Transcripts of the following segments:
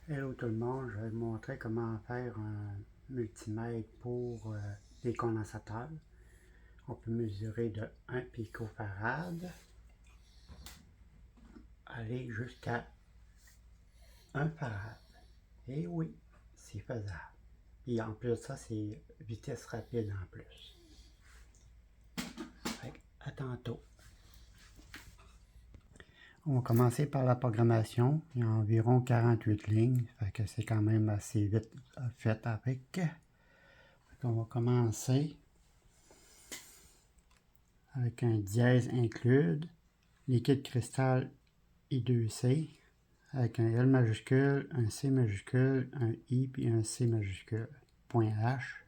Hello tout le monde, je vais vous montrer comment faire un multimètre pour les condensateurs. On peut mesurer de 1 picofarad aller jusqu'à 1 farad. Et oui, c'est faisable. Et en plus de ça, c'est vitesse rapide en plus. Fait à tantôt. On va commencer par la programmation. Il y a environ 48 lignes, fait que c'est quand même assez vite fait avec. On va commencer avec un dièse include, liquide cristal I2C, avec un L majuscule, un C majuscule, un I puis un C majuscule. Point H.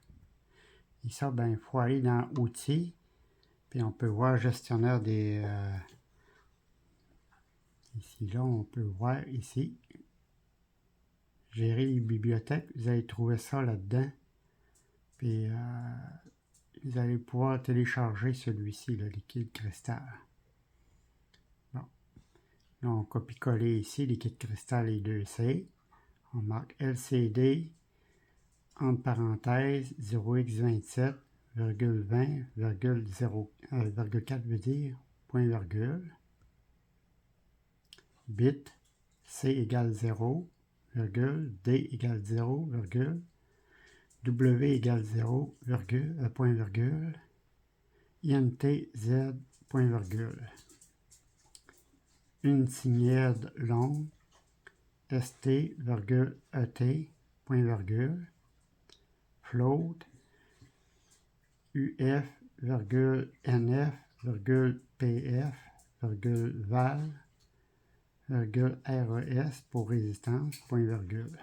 Et ça, ben, il faut aller dans Outils, puis on peut voir gestionnaire des... ici, là, on peut voir ici. Gérer les bibliothèques, vous allez trouver ça là-dedans. Puis vous allez pouvoir télécharger celui-ci, le liquide cristal. Bon. Là, on copie-coller ici, liquide cristal I2C. On marque LCD, entre parenthèses, 0x27,20,4 veut dire, point virgule. Bit, C égale 0, virgule, D égale 0, virgule, W égale 0, virgule, point virgule, INT, Z, point virgule. Une signède longue, ST, virgule, ET, point virgule. Float, UF, virgule, NF, virgule, PF, virgule, val, virgule, RES pour résistance, point virgule.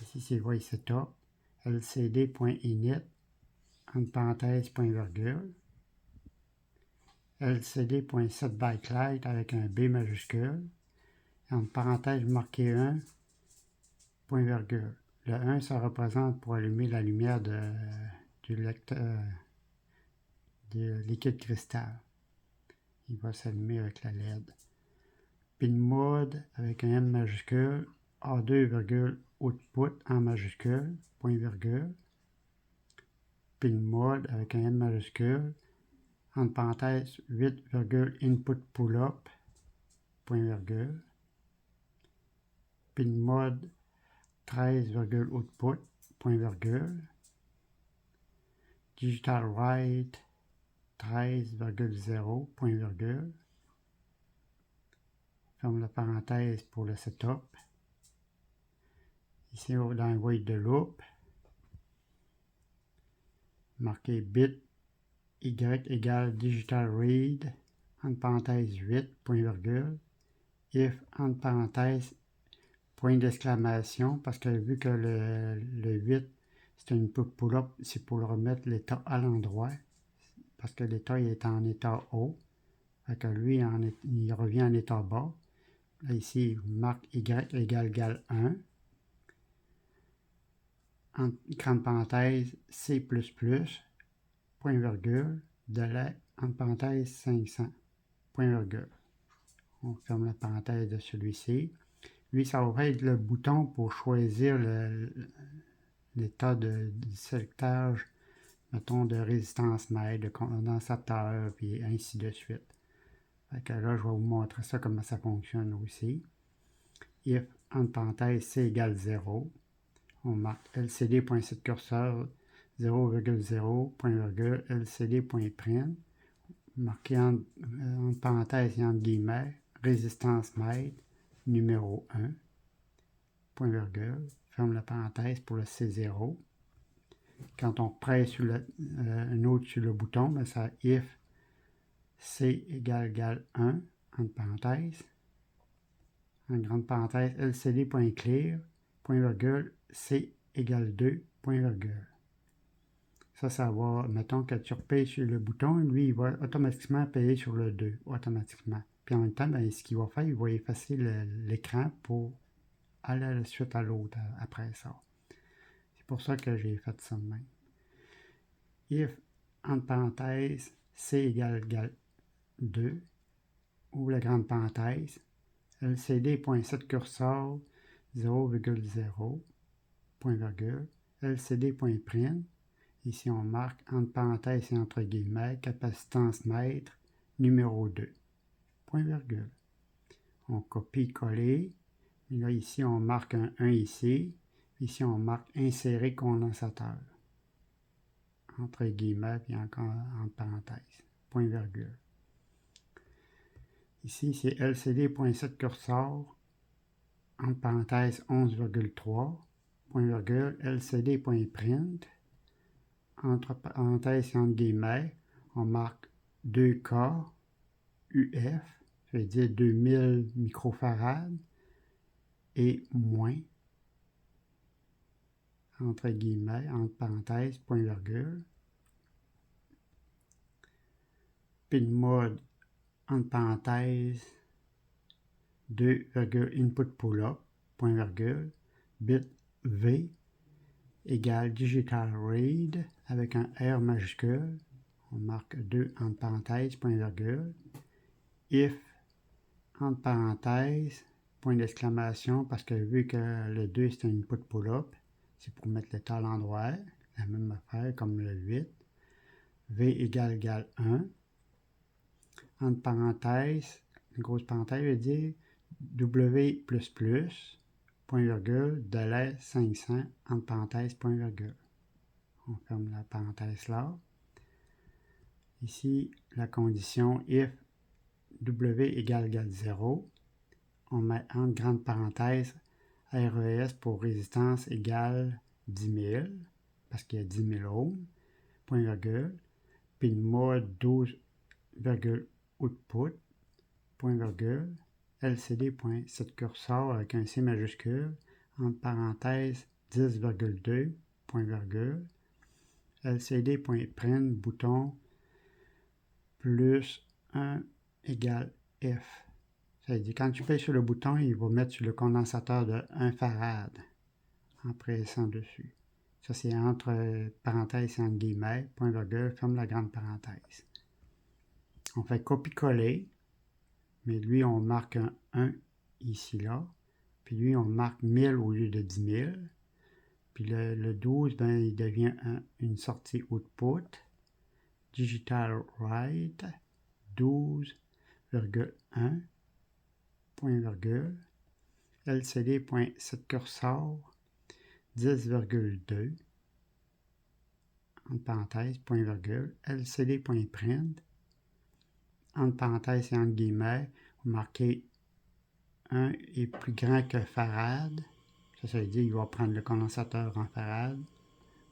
Ici, c'est voice setup, lcd.init, entre parenthèses, point virgule, lcd.setBacklight avec un B majuscule, entre parenthèses, marqué 1, point virgule. Le 1, ça représente pour allumer la lumière du lecteur de liquide cristal. Il va s'allumer avec la LED. Pin mode avec un M majuscule, A2, output en majuscule, point virgule. Pin mode avec un M majuscule, entre parenthèses 8, input pull-up, point virgule. Pin mode 13, output, point virgule. Digital write 13,0, point virgule. Ferme la parenthèse pour le setup. Ici, dans le void de loop, marqué bit y égale digital read, entre parenthèses 8, point virgule, if, entre parenthèses, point d'exclamation, parce que vu que le 8, c'est une pull-up, c'est pour le remettre l'état à l'endroit, parce que l'état est en état haut, fait que lui, il revient en état bas. Là, ici, il marque y égale 1, entre grande parenthèse, C++, point virgule, délai, entre parenthèses, 500, point virgule. On ferme la parenthèse de celui-ci. Lui, ça va être le bouton pour choisir l'état du sélectage, mettons, de résistance mètre, de condensateur, puis ainsi de suite. Fait que là, je vais vous montrer ça, comment ça fonctionne aussi. If, entre parenthèses, C égale 0, on marque lcd.setCursor 0,0, point virgule, lcd.print, marqué entre parenthèses et entre guillemets, résistance mètre, numéro 1, point virgule, ferme la parenthèse pour le C0. Quand on presse sur un autre sur le bouton, ben ça if C égale 1, entre parenthèses, en grande parenthèse, lcd.clear, point virgule, C égale 2, point virgule. Ça va, mettons que tu repayes sur le bouton, lui, il va automatiquement payer sur le 2, automatiquement. Puis en même temps, ben, ce qu'il va faire, il va effacer l'écran pour aller à la suite à l'autre après ça. C'est pour ça que j'ai fait ça de même. If, entre parenthèses, C égale 2, ouvre la grande parenthèse, lcd.setCursor 0,0, point virgule, lcd.print. Ici, on marque entre parenthèses et entre guillemets, capacitance mètre, numéro 2, point virgule. On copie-coller. Là, ici, on marque un 1 ici. Ici, on marque insérer condensateur. Entre guillemets, puis encore entre parenthèses, point virgule. Ici, c'est lcd.setCursor, entre parenthèses 11,3, point virgule, lcd.print, entre parenthèses et entre guillemets, on marque 2K UF, ça veut dire 2000 microfarades, et moins, entre guillemets, entre parenthèses, point virgule. Pin mode, entre parenthèses, 2, input pull-up, point virgule, bit V égale digital read avec un R majuscule, on marque 2 entre parenthèses, point virgule, if entre parenthèses, point d'exclamation, parce que vu que le 2 c'est un input pull-up, c'est pour mettre l'état à l'endroit, la même affaire comme le 8, V égale 1, entre parenthèses, une grosse parenthèse veut dire W++, point virgule, délai 500, entre parenthèses, point virgule. On ferme la parenthèse là. Ici, la condition if W égale 0, on met entre grandes parenthèses RES pour résistance égale 10 000, parce qu'il y a 10 000 ohms, point virgule, puis le mode 12, output, point virgule, lcd.setCursor avec un C majuscule, entre parenthèses 10,2, point virgule, lcd.print, bouton, plus 1 égale F. Ça veut dire quand tu payes sur le bouton, il va mettre sur le condensateur de 1 farad en pressant dessus. Ça, c'est entre parenthèses et entre guillemets, point virgule, ferme la grande parenthèse. On fait copier-coller, mais lui, on marque un 1 ici, là. Puis lui, on marque 1000 au lieu de 10 000. Puis le 12, ben, il devient une sortie output. Digital write 12,1, point virgule, lcd.setCursor 10,2, entre parenthèses, point virgule, lcd.print, entre parenthèses et entre guillemets, vous marquez 1 est plus grand que farad. Ça veut dire qu'il va prendre le condensateur en farad.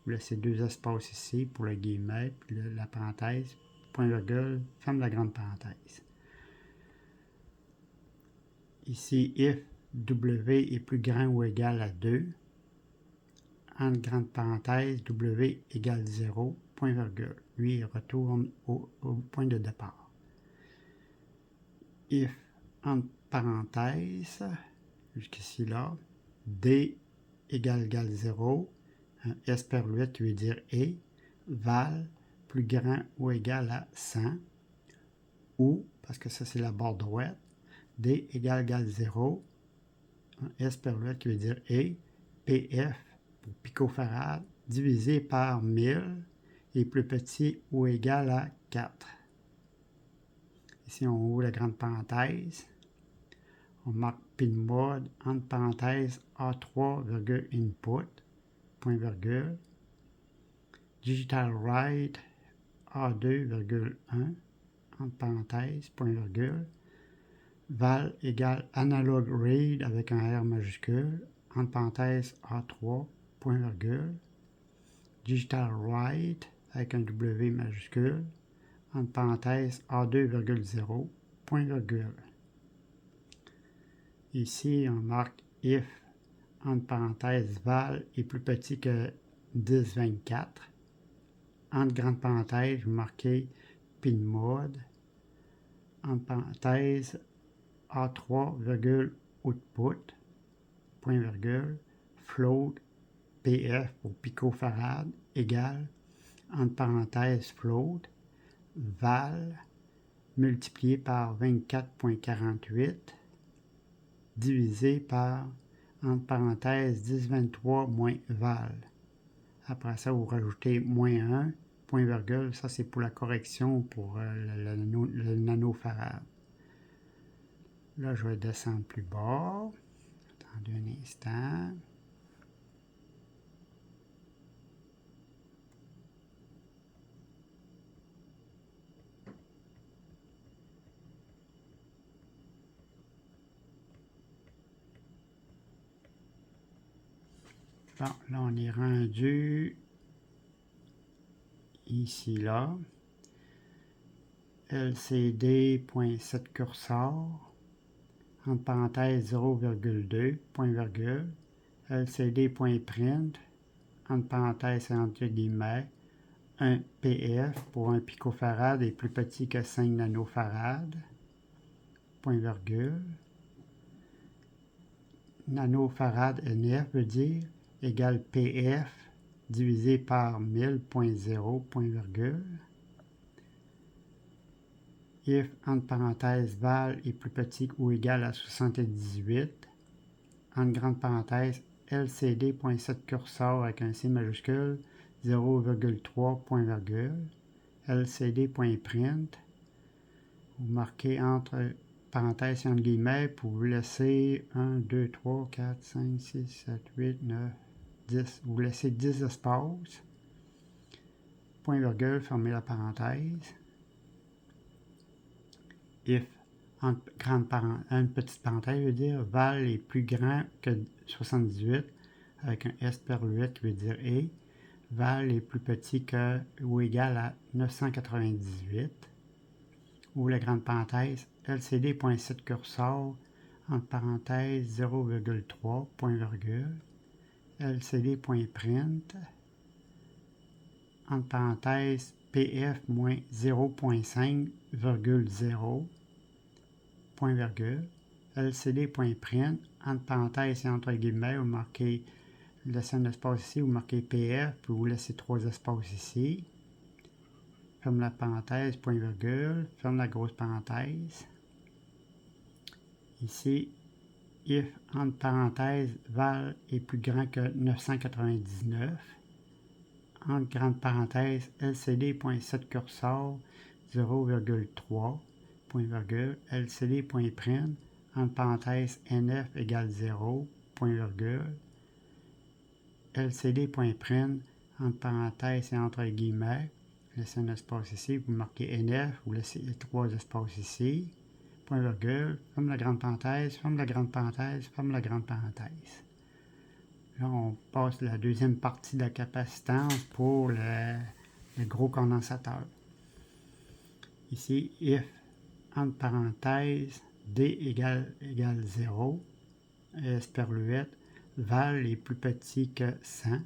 Vous laissez 2 espaces ici pour le guillemet, puis la parenthèse, point virgule, ferme la grande parenthèse. Ici, if W est plus grand ou égal à 2, entre grande parenthèse, W égale 0, point virgule. Lui, il retourne au point de départ. If, entre parenthèses, jusqu'ici là, D égale 0, S per 8 veut dire et, val plus grand ou égal à 100, ou, parce que ça c'est la barre droite, D égale 0, S per 8 qui veut dire et, PF pour picofarad, divisé par 1000 est plus petit ou égal à 4. Ici on ouvre la grande parenthèse, on marque pin mode entre parenthèses A3, input, point virgule, digital write A2,1, entre parenthèses, point virgule, val égale analog read avec un R majuscule, entre parenthèses A3, point virgule, digital write avec un W majuscule, entre parenthèses A2,0, point virgule. Ici, on marque if, entre parenthèses, val est plus petit que 10,24. Entre grandes parenthèses, vous marquez pin mode, entre parenthèses, A3, output, point virgule, float, PF pour picofarad, égale, entre parenthèses, float, val, multiplié par 24,48, divisé par, entre parenthèses, 1023 moins val. Après ça, vous rajoutez moins 1, point virgule. Ça, c'est pour la correction pour le nanofarad. Là, je vais descendre plus bas. Attendez un instant. Bon, là, on est rendu ici, là. LCD.7 curseur, entre parenthèses 0,2, point virgule. LCD.print, entre parenthèses et entre guillemets, 1 PF pour 1 picofarad est plus petit que 5 nanofarad, point virgule. Nanofarad NF veut dire égale PF divisé par 1000.0, point virgule. If, entre parenthèses, val est plus petit ou égal à 78, entre grandes parenthèses, LCD.7 curseur avec un C majuscule, 0,3, point virgule, LCD.print, vous marquez entre parenthèses et entre guillemets pour vous laisser 1, 2, 3, 4, 5, 6, 7, 8, 9, 10. Vous laissez 10 espaces. Point virgule, fermez la parenthèse. If, entre une petite parenthèse, veut dire val est plus grand que 78, avec un S per 8 qui veut dire et. Val est plus petit que ou égal à 998. Ou la grande parenthèse, LCD.7 curseur, entre parenthèses 0,3, point virgule, LCD.print, entre parenthèses PF moins 0.5,0, point virgule, LCD.print, entre parenthèses et entre guillemets, vous marquez, laissez un espace ici, vous marquez PF, puis vous laissez 3 espaces ici. Ferme la parenthèse, point virgule, ferme la grosse parenthèse. Ici, if, entre parenthèses, val est plus grand que 999. Entre grandes parenthèses, LCD.7 curseur, 0,3, point virgule, LCD.print, entre parenthèses, NF égale 0, point virgule, LCD.print, entre parenthèses et entre guillemets, laissez un espace ici, vous marquez NF, vous laissez 3 espaces ici, point virgule, ferme la grande parenthèse, ferme la grande parenthèse, ferme la grande parenthèse. Là, on passe à la deuxième partie de la capacitance pour le gros condensateur. Ici, if, entre parenthèses, D égale 0, S per 8, val est plus petit que 100.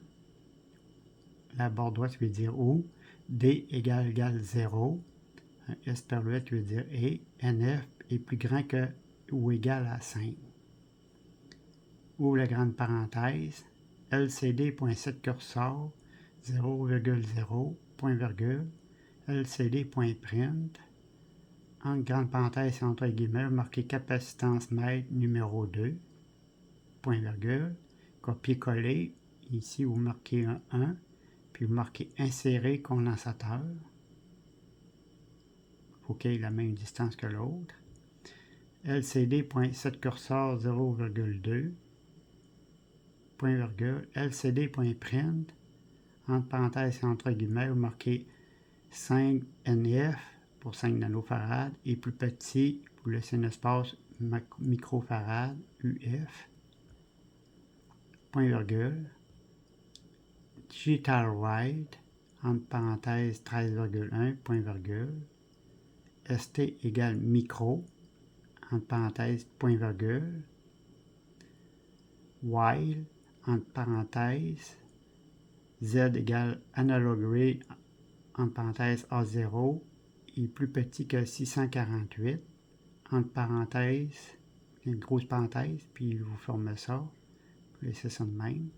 La barre droite veut dire ou. D égale 0. S per 8 veut dire et. NF est plus grand que ou égal à 5. Ou la grande parenthèse. LCD.7 curseur 0,0, point virgule, LCD.print, entre grande parenthèse et entre guillemets, marquez capacitance mètre numéro 2, point virgule, copier-coller, ici vous marquez un 1, puis vous marquez insérer condensateur, il faut qu'il ait la même distance que l'autre, LCD.7 curseur 0,2, point virgule, LCD.print, entre parenthèses et entre guillemets, vous marquez 5 NF pour 5 nanofarad et plus petit, vous laissez un espace microfarad UF, point virgule, digital write, entre parenthèses 13,1, point virgule, ST égale micro, entre parenthèses, point virgule, while, entre parenthèses, Z égale analog rate, entre parenthèses A0, est plus petit que 648, entre parenthèses, une grosse parenthèse, puis vous formez ça, vous laissez ça de même,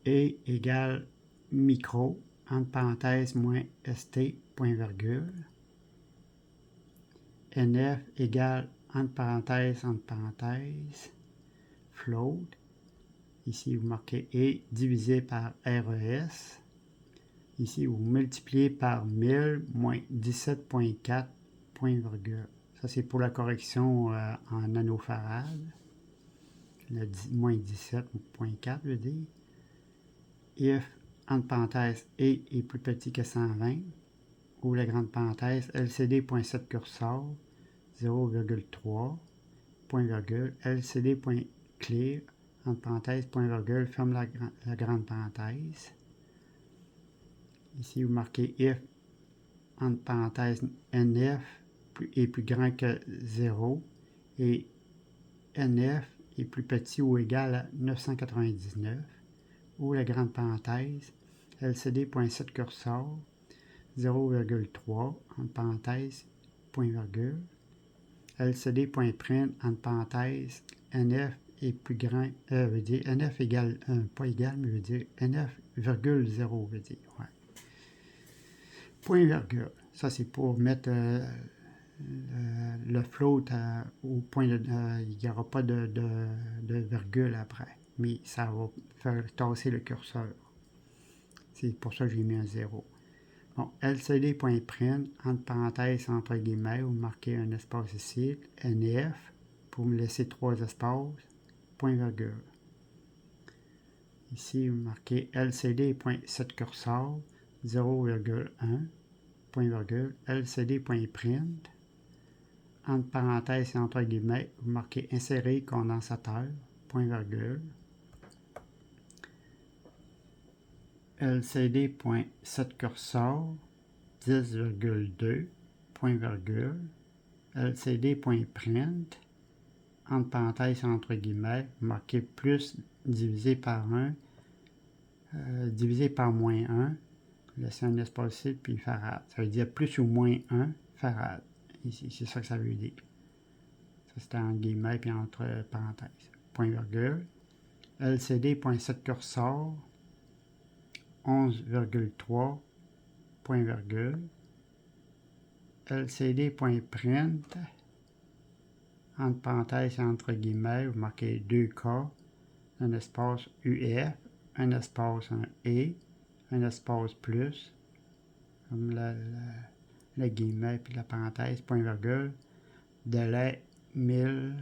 et égale micro, entre parenthèses, moins ST, point virgule, NF égale entre parenthèses, float. Ici, vous marquez E divisé par RES. Ici, vous multipliez par 1000 moins 17.4 point virgule. Ça, c'est pour la correction en nanofarad. Le moins 17.4 veut dire. If, entre parenthèses, E est plus petit que 120, ou la grande parenthèse, LCD.7 curseur, 0,3, point virgule, LCD.clear, entre parenthèses, point virgule, ferme la grande parenthèse. Ici, vous marquez if, entre parenthèses, NF est plus grand que 0 et NF est plus petit ou égal à 999, ou la grande parenthèse, LCD.7 curseur, 0,3, entre parenthèses, point virgule, LCD.print, entre parenthèses, NF est plus grand, veut dire NF égale, pas égal, mais veut dire NF, virgule 0, veut dire, ouais. Point virgule, ça c'est pour mettre le float au point de, il n'y aura pas de virgule après, mais ça va faire tasser le curseur. C'est pour ça que j'ai mis un 0. Bon, LCD.print, entre parenthèses, entre guillemets, vous marquez un espace ici, NF, pour me laisser 3 espaces, point virgule. Ici, vous marquez LCD.set curseur, 0,1, point virgule, LCD.print, entre parenthèses et entre guillemets, vous marquez insérer condensateur, point virgule. LCD.set curseur, 10,2, point virgule. LCD.print, entre parenthèses et entre guillemets, vous marquez plus divisé par 1, divisé par moins 1, laissez un espace ici, puis farad. Ça veut dire plus ou moins 1 farad. Ici, c'est ça que ça veut dire. Ça, c'était en guillemets, puis entre parenthèses. Point virgule. LCD.set curseur, 11,3, point virgule. LCD.print, entre parenthèses et entre guillemets, vous marquez 2K, un espace UF, un espace un E, un espace plus, comme le guillemet puis la parenthèse, point virgule, délai 1000,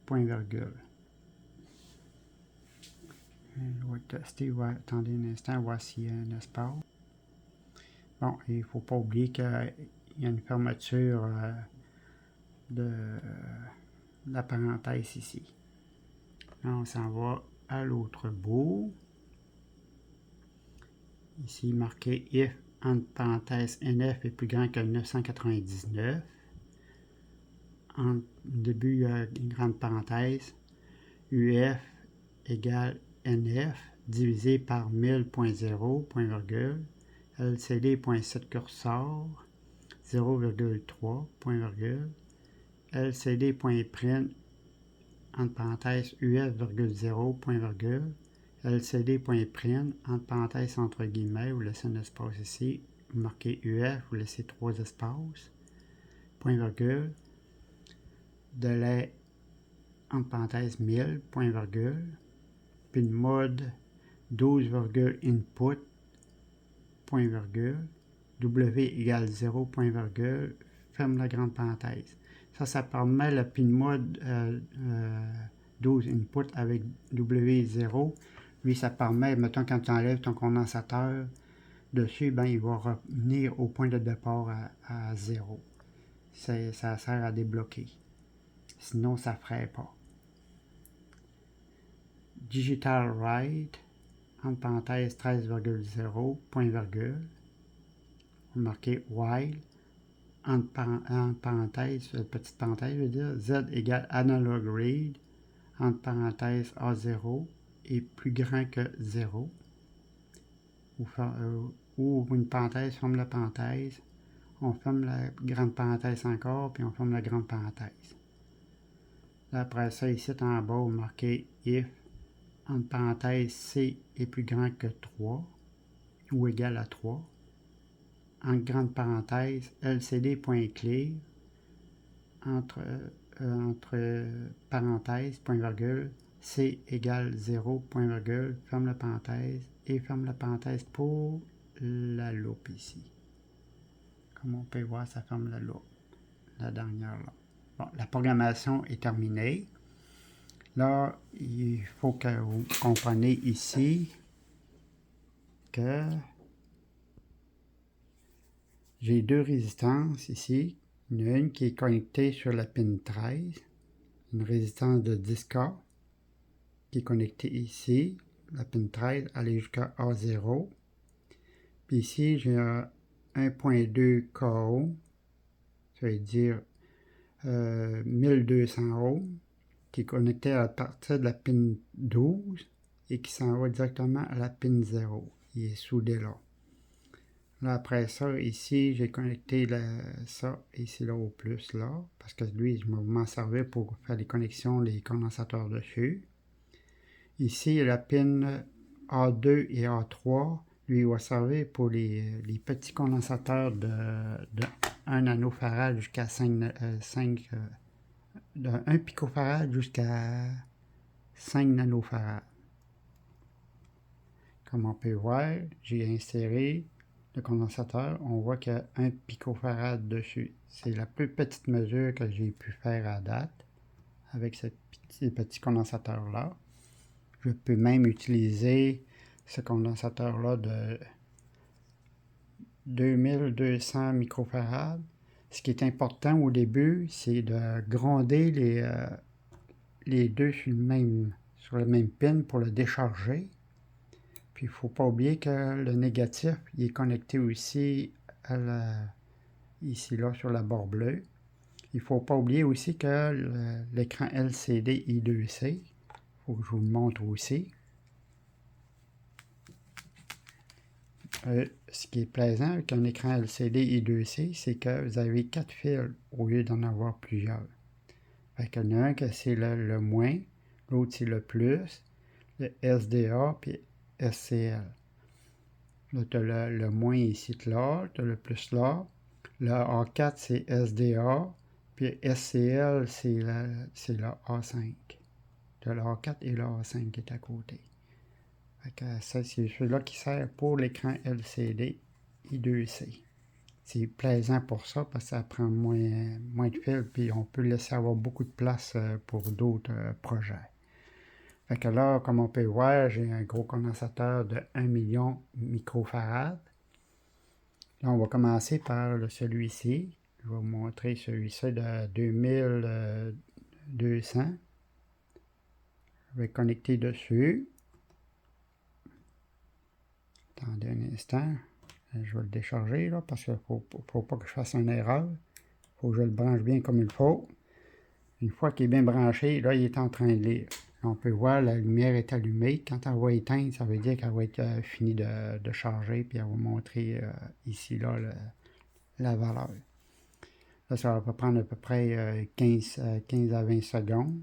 point virgule. Je vais tester, attendez un instant, voir s'il y a un espace. Bon, il ne faut pas oublier qu'il y a une fermeture de la parenthèse ici. Là, on s'en va à l'autre bout. Ici, marqué if, entre parenthèses, NF est plus grand que 999. En début, il y a une grande parenthèse. UF égale NF divisé par 1000.0, point virgule. LCD.set curseur, 0,3, point virgule. LCD.print, entre parenthèses, UF,0, point virgule. LCD.print, entre parenthèses, entre guillemets, vous laissez un espace ici, vous marquez UF, vous laissez 3 espaces, point virgule. Délai, entre parenthèses, 1000, point virgule. Puis le mode 12, input, point virgule. W égale 0, point virgule, ferme la grande parenthèse. Ça permet le pin mode 12 input avec W0. Lui, ça permet, mettons, quand tu enlèves ton condensateur dessus, ben, il va revenir au point de départ à 0. Ça sert à débloquer. Sinon, ça ne ferait pas. Digital write, entre parenthèses 13,0, point virgule. Vous marquez while, entre parenthèses, petite parenthèse, je veux dire, Z égale analog read, entre parenthèses A0 est plus grand que 0. Ou une parenthèse, ferme la parenthèse, on ferme la grande parenthèse encore, puis on ferme la grande parenthèse. Là, après ça, ici en bas, vous marquez if, entre parenthèses, C est plus grand que 3, ou égal à 3. En grande parenthèse, LCD.clear, entre parenthèses, point virgule, C égale 0, point virgule, ferme la parenthèse et ferme la parenthèse pour la loupe ici. Comme on peut voir, ça ferme la loupe, la dernière là. Bon, la programmation est terminée. Là, il faut que vous compreniez ici que j'ai deux résistances ici. Il y en a une qui est connectée sur la pin 13, une résistance de 10K qui est connectée ici. La pin 13 aller jusqu'à A0. Puis ici, j'ai un 1.2 KO, ça veut dire 1200 ohms, qui est connecté à partir de la pin 12 et qui s'en va directement à la pin 0. Il est soudé là. Là, après ça, ici, j'ai connecté ça ici là au plus là, parce que lui, je vais m'en servir pour faire les connexions, les condensateurs dessus. Ici, la pin A2 et A3, lui, il va servir pour les petits condensateurs de 1 nanofarad jusqu'à 1 picofarad jusqu'à 5 nanofarad. Comme on peut voir, j'ai inséré le condensateur. On voit qu'il y a 1 picofarad dessus. C'est la plus petite mesure que j'ai pu faire à date avec ces petits condensateurs-là. Je peux même utiliser ce condensateur-là de 2200 microfarads. Ce qui est important au début, c'est de gronder les deux sur le même pin pour le décharger. Puis il ne faut pas oublier que le négatif il est connecté aussi ici là sur la barre bleue. Il ne faut pas oublier aussi que l'écran LCD I2C, il faut que je vous le montre aussi. Ce qui est plaisant avec un écran LCD I2C, c'est que vous avez 4 fils au lieu d'en avoir plusieurs. Fait qu'il y en a un que c'est le moins, l'autre c'est le plus, le SDA puis SCL. Là, tu as le moins ici là, tu as le plus là. Le A4 c'est SDA, puis SCL c'est le A5. Tu as le A4 et le A5 qui est à côté. Ça, c'est celui-là qui sert pour l'écran LCD I2C. C'est plaisant pour ça parce que ça prend moins de fils puis on peut laisser avoir beaucoup de place pour d'autres projets. Fait que là, comme on peut voir, j'ai un gros condensateur de 1 million microfarad. Là, on va commencer par celui-ci. Je vais vous montrer celui-ci de 2200. Je vais connecter dessus. Attendez un instant. Je vais le décharger là, parce qu'il ne faut pas que je fasse une erreur. Il faut que je le branche bien comme il faut. Une fois qu'il est bien branché, là, il est en train de lire. On peut voir la lumière est allumée. Quand elle va éteindre, ça veut dire qu'elle va être finie de charger, puis elle va montrer ici là la valeur. Là, ça va prendre à peu près 15 à 20 secondes,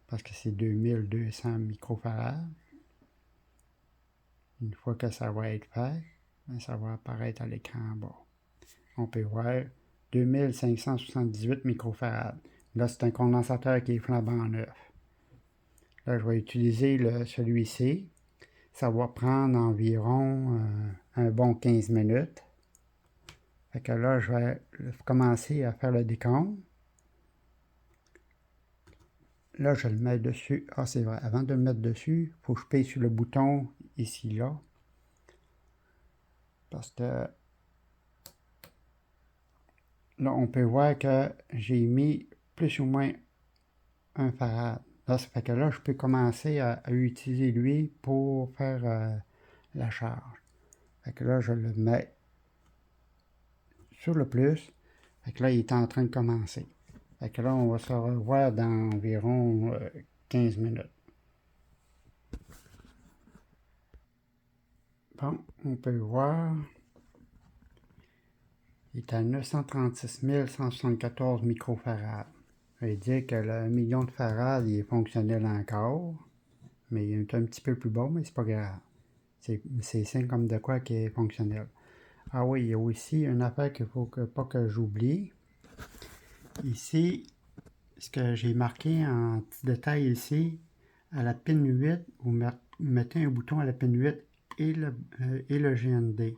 parce que c'est 2200 microfarads. Une fois que ça va être fait, ça va apparaître à l'écran en bas. On peut voir 2578 microfarads. Là, c'est un condensateur qui est flambant neuf. Là, je vais utiliser celui-ci. Ça va prendre environ un bon 15 minutes. Fait que là, je vais commencer à faire le décompte. Là, je le mets dessus. Ah, c'est vrai. Avant de le mettre dessus, il faut que je paye sur le bouton ici, là. Parce que là, on peut voir que j'ai mis plus ou moins 1 farad. Là, ça fait que là, je peux commencer à utiliser lui pour faire la charge. Fait que là, je le mets sur le plus. Fait que là, il est en train de commencer. Fait que là, on va se revoir dans environ 15 minutes. Bon, on peut voir. Il est à 936 174 microfarads. Ça veut dire que le 1 million de farad, il est fonctionnel encore. Mais il est un petit peu plus bas, mais c'est pas grave. C'est signe comme de quoi qui est fonctionnel. Ah oui, il y a aussi une affaire qu'il ne faut pas que j'oublie. Ici, ce que j'ai marqué en petit détail ici, à la pin 8, vous mettez un bouton à la pin 8 et le GND.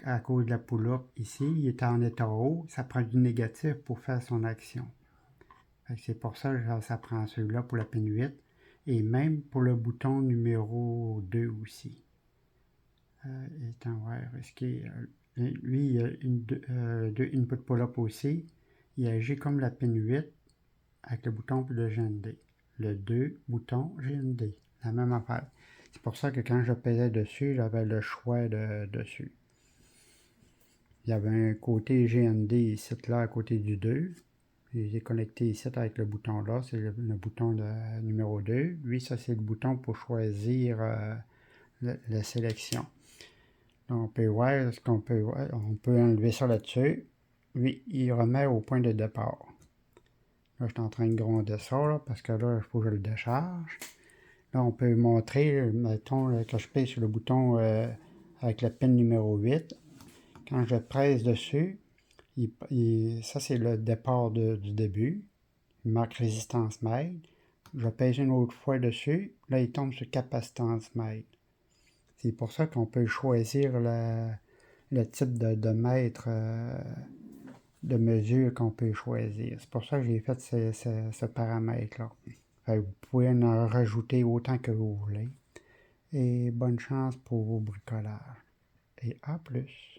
À cause de la pull-up ici, il est en état haut, ça prend du négatif pour faire son action. C'est pour ça que ça prend celui-là pour la pin 8 et même pour le bouton numéro 2 aussi. Lui, il a deux input pull-up aussi. Il agit comme la pin 8 avec le bouton de GND. Le 2, bouton GND. La même affaire. C'est pour ça que quand je pesais dessus, j'avais le choix dessus. Il y avait un côté GND ici, là, à côté du 2. Je les ai connectés ici avec le bouton là. C'est le bouton numéro 2. Lui, ça, c'est le bouton pour choisir la sélection. Donc, on peut voir on peut enlever ça là-dessus. Lui, il remet au point de départ. Là, je suis en train de gronder ça, là, parce que là, il faut que je le décharge. Là, on peut montrer, mettons, que je pèse sur le bouton avec la pin numéro 8. Quand je presse dessus, ça, c'est le départ du début. Il marque résistance mètre. Je pèse une autre fois dessus. Là, il tombe sur capacitance mètre. C'est pour ça qu'on peut choisir le type de mètre de mesure qu'on peut choisir. C'est pour ça que j'ai fait ce paramètre-là. Vous pouvez en rajouter autant que vous voulez. Et bonne chance pour vos bricolages. Et à plus.